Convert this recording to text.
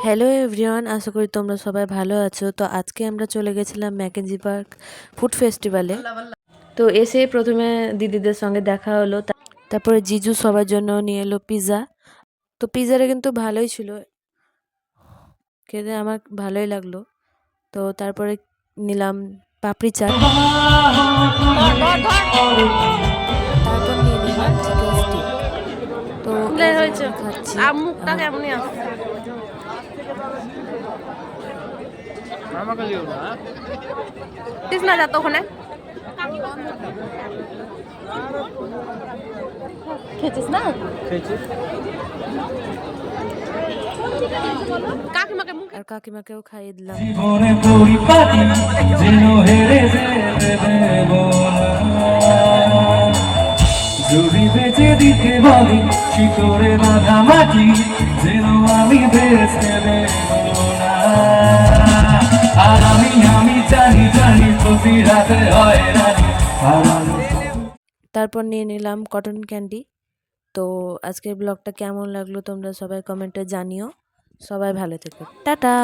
Hello everyone, আশা করি তোমরা সবাই ভালো আছো। তো আজকে আমরা চলে গেছিলাম ম্যাকেনজি পার্ক ফুড ফেস্টিভ্যালে। তো এসে প্রথমে দিদিদের সঙ্গে দেখা হলো, তারপরে জিজু সবার জন্য নিয়ে এলো পিৎজা। তো পিৎজাটা কিন্তু ভালোই ছিল, খেতে আমার ভালোই লাগলো। তো তারপরে নিলাম পাপড়ি চাট, তারপর নিয়ে নিলাম চিকেন স্টিক। তো এই যে আমি খাচ্ছি। মুখটা কেমনই আসছে না যাতো ওখানে খেয়েছিস না কাকিমাকে মুখে আর কাকিমাকেও খাইয়ে দিলাম। জীবনে পরিপাটি যেন হেরে যেতে দেব যদি বেঁচে দিতে বলি শিকড়ে বাঁধা মাটি যেন আমি বেঁচে দেব আর আমি জানি প্রতি রাতে হয় রানি। তারপর নিয়ে নিলাম কটন ক্যান্ডি। তো আজকের ব্লগটা কেমন লাগলো তোমরা সবাই কমেন্টে জানিও। সবাই ভালো থেকো, টাটা।